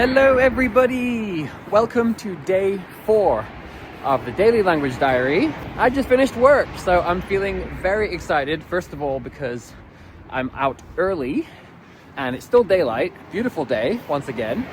Hello everybody! Welcome to day 4 of the Daily Language Diary. I just finished work, so I'm feeling very excited. First of all, because I'm out early and it's still daylight. Beautiful day, once again.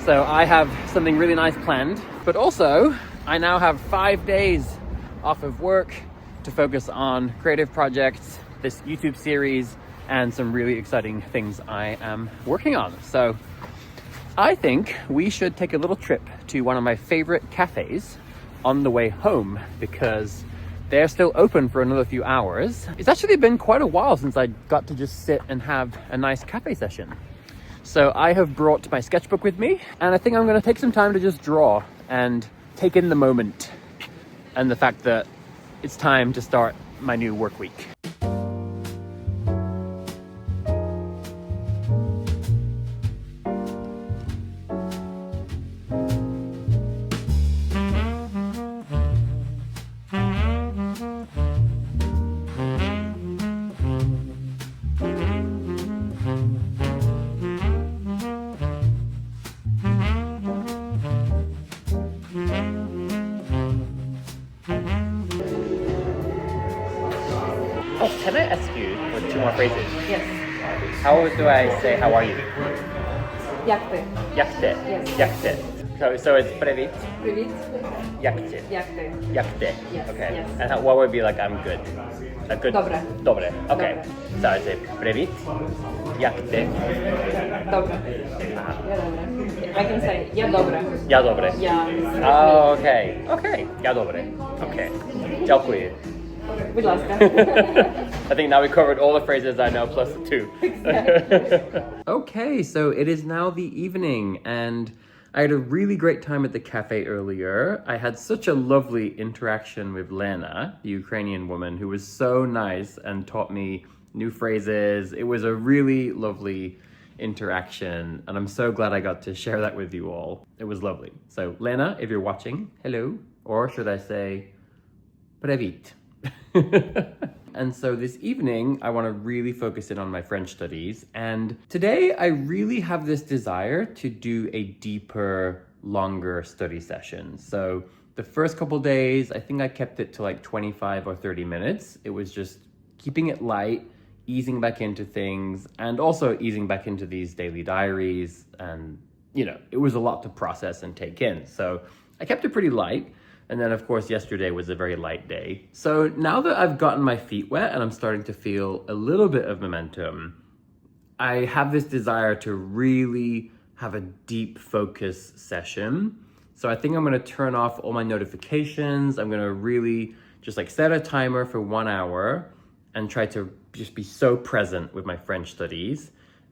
So I have something really nice planned. But also, I now have 5 days off of work to focus on creative projects, this YouTube series, and some really exciting things I am working on. So I think we should take a little trip to one of my favorite cafes on the way home because they're still open for another few hours. It's actually been quite a while since I got to just sit and have a nice cafe session. So I have brought my sketchbook with me, and I think I'm going to take some time to just draw and take in the moment and the fact that it's time to start my new work week. Oh, can I ask you for 2 more phrases? Yes. How do I say how are you? Jak ty? Jak ty? Yes. Jak ty? So it's привет. Привіт. Jak ty? Jak ty? Jak ty? Yes, Okay. yes. And what would be like I'm good? A good. Dobre. Dobre. Okay. Dobre. So I say привет. Jak ty? Dobre. Ja dobre. I can say ja dobre. Ja dobre. Ja. Oh, okay. Okay. Ja dobre. Okay. Dziękuję. Будь ласка. I think now we covered all the phrases I know plus 2. Exactly. Okay, so it is now the evening and I had a really great time at the cafe earlier. I had such a lovely interaction with Lena, the Ukrainian woman, who was so nice and taught me new phrases. It was a really lovely interaction and I'm so glad I got to share that with you all. It was lovely. So Lena, if you're watching, hello, or should I say, привет. And so this evening, I want to really focus in on my French studies. And today, I really have this desire to do a deeper, longer study session. So the first couple days, I think I kept it to like 25 or 30 minutes. It was just keeping it light, easing back into things, and also easing back into these daily diaries. And, you know, it was a lot to process and take in. So I kept it pretty light. And then, of course, yesterday was a very light day. So now that I've gotten my feet wet and I'm starting to feel a little bit of momentum, I have this desire to really have a deep focus session. So I think I'm going to turn off all my notifications. I'm going to really just like set a timer for 1 hour and try to just be so present with my French studies.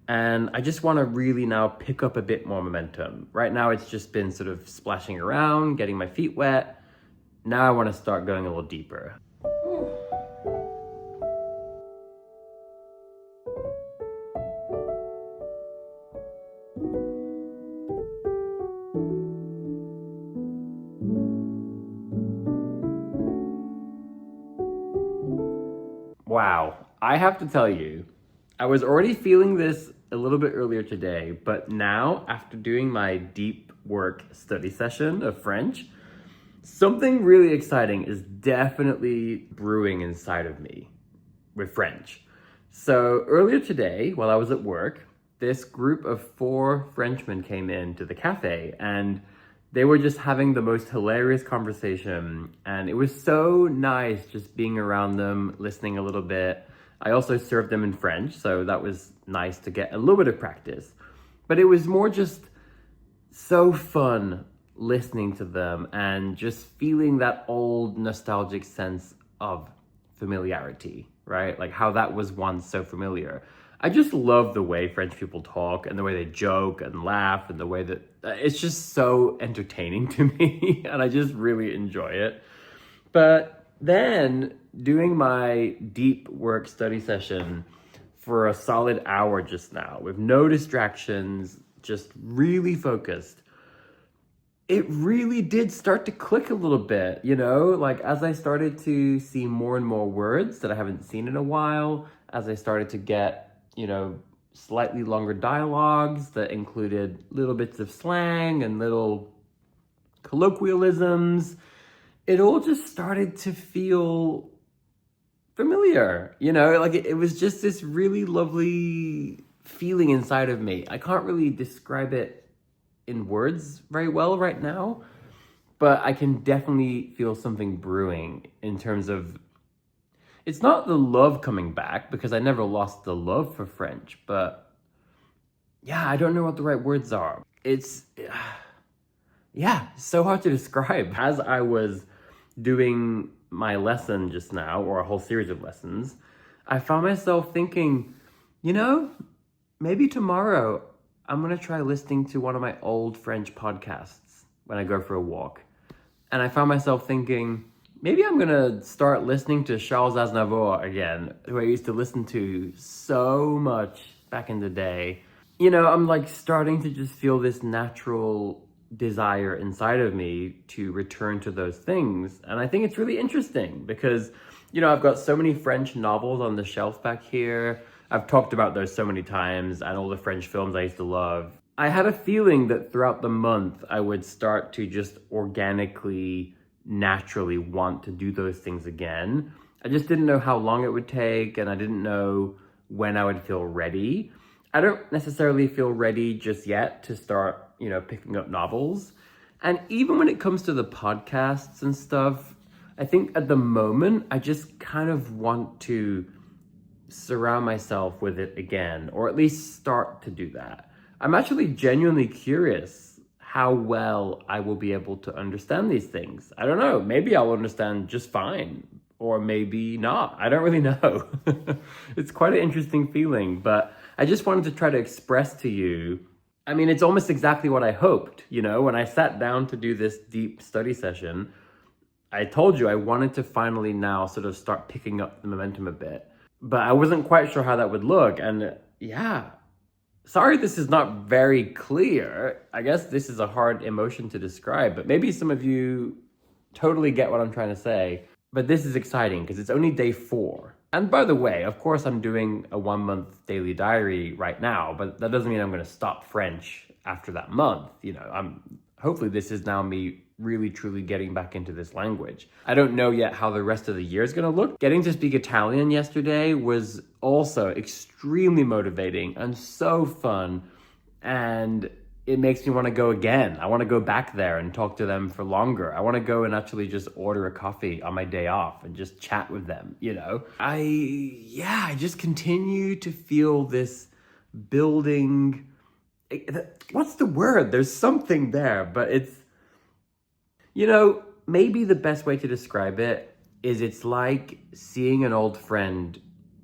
And I just want to really now pick up a bit more momentum. Right now, it's just been sort of splashing around, getting my feet wet. Now I want to start going a little deeper. Wow, I have to tell you, I was already feeling this a little bit earlier today, but now after doing my deep work study session of French, something really exciting is definitely brewing inside of me with French. So earlier today, while I was at work, this group of 4 Frenchmen came into the cafe and they were just having the most hilarious conversation. And it was so nice just being around them, listening a little bit. I also served them in French, so that was nice to get a little bit of practice. But it was more just so fun listening to them and just feeling that old nostalgic sense of familiarity, right? Like how that was once so familiar. I just love the way French people talk and the way they joke and laugh and the way that it's just so entertaining to me and I just really enjoy it. But then doing my deep work study session for a solid hour just now with no distractions, just really focused, it really did start to click a little bit, you know, like as I started to see more and more words that I haven't seen in a while, as I started to get, you know, slightly longer dialogues that included little bits of slang and little colloquialisms. It all just started to feel familiar, like it was just this really lovely feeling inside of me. I can't really describe it in words very well right now, but I can definitely feel something brewing in terms of, it's not the love coming back because I never lost the love for French, but yeah, I don't know what the right words are. It's, yeah, so hard to describe. As I was doing my lesson just now, or a whole series of lessons, I found myself thinking, maybe tomorrow I'm gonna try listening to one of my old French podcasts when I go for a walk. And I found myself thinking, maybe I'm gonna start listening to Charles Aznavour again, who I used to listen to so much back in the day. I'm like starting to just feel this natural desire inside of me to return to those things. And I think it's really interesting because, I've got so many French novels on the shelf back here. I've talked about those so many times, and all the French films I used to love. I had a feeling that throughout the month, I would start to just organically, naturally want to do those things again. I just didn't know how long it would take, and I didn't know when I would feel ready. I don't necessarily feel ready just yet to start, picking up novels. And even when it comes to the podcasts and stuff, I think at the moment, I just kind of want to surround myself with it again, or at least start to do that. I'm actually genuinely curious how well I will be able to understand these things. I don't know, maybe I'll understand just fine, or maybe not. I don't really know. It's quite an interesting feeling, but I just wanted to try to express to you, it's almost exactly what I hoped. When I sat down to do this deep study session, I told you I wanted to finally now sort of start picking up the momentum a bit, but I wasn't quite sure how that would look. And yeah, sorry this is not very clear. I guess this is a hard emotion to describe, but maybe some of you totally get what I'm trying to say. But this is exciting because it's only day 4. And by the way, of course, I'm doing a 1-month daily diary right now, but that doesn't mean I'm going to stop French after that month. Hopefully this is now me really truly getting back into this language. I don't know yet how the rest of the year is going to look. Getting to speak Italian yesterday was also extremely motivating and so fun. And it makes me want to go again. I want to go back there and talk to them for longer. I want to go and actually just order a coffee on my day off and just chat with them, I just continue to feel this building. What's the word? There's something there, but it's, maybe the best way to describe it is it's like seeing an old friend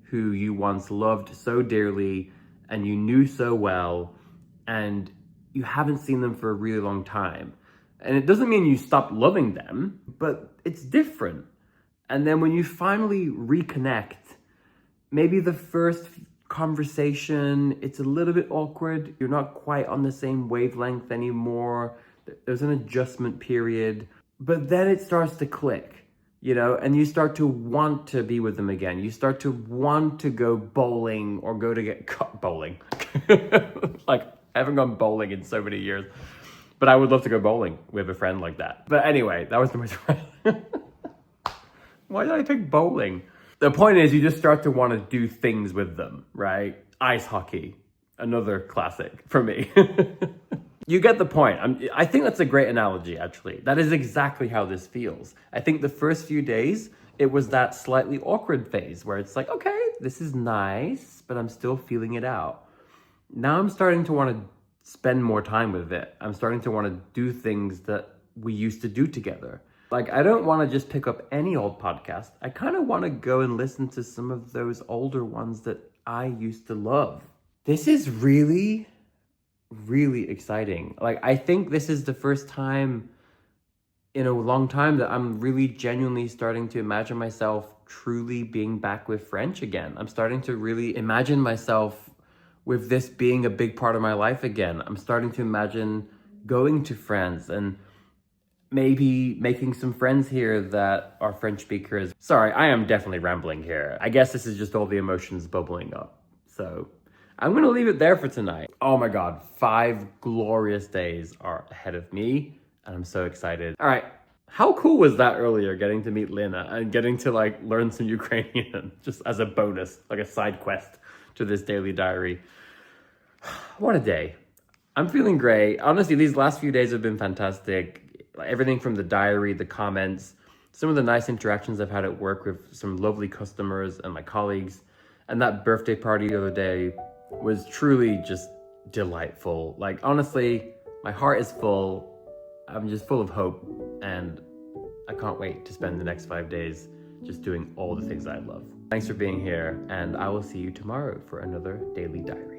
who you once loved so dearly and you knew so well, and you haven't seen them for a really long time. And it doesn't mean you stop loving them, but it's different. And then when you finally reconnect, maybe the first conversation, it's a little bit awkward. You're not quite on the same wavelength anymore. There's an adjustment period, but then it starts to click, and you start to want to be with them again. You start to want to go bowling or go to get bowling. Like, I haven't gone bowling in so many years, but I would love to go bowling with a friend like that. But anyway, that was the most. Why did I pick bowling? The point is, you just start to want to do things with them, right? Ice hockey, another classic for me. You get the point. I think that's a great analogy, actually. That is exactly how this feels. I think the first few days, it was that slightly awkward phase where it's like, okay, this is nice, but I'm still feeling it out. Now I'm starting to want to spend more time with it. I'm starting to want to do things that we used to do together. Like, I don't want to just pick up any old podcast. I kind of want to go and listen to some of those older ones that I used to love. This is really, really exciting. Like, I think this is the first time in a long time that I'm really genuinely starting to imagine myself truly being back with French again. I'm starting to really imagine myself with this being a big part of my life again. I'm starting to imagine going to France and maybe making some friends here that are French speakers. Sorry, I am definitely rambling here. I guess this is just all the emotions bubbling up. So I'm gonna leave it there for tonight. Oh my God, 5 glorious days are ahead of me, and I'm so excited. All right, how cool was that earlier, getting to meet Lena and getting to like learn some Ukrainian just as a bonus, like a side quest to this daily diary. What a day. I'm feeling great. Honestly, these last few days have been fantastic. Like, everything from the diary, the comments, some of the nice interactions I've had at work with some lovely customers and my colleagues, and that birthday party the other day was truly just delightful. Like, honestly, my heart is full. I'm just full of hope, and I can't wait to spend the next 5 days just doing all the things I love. Thanks for being here, and I will see you tomorrow for another Daily Diary.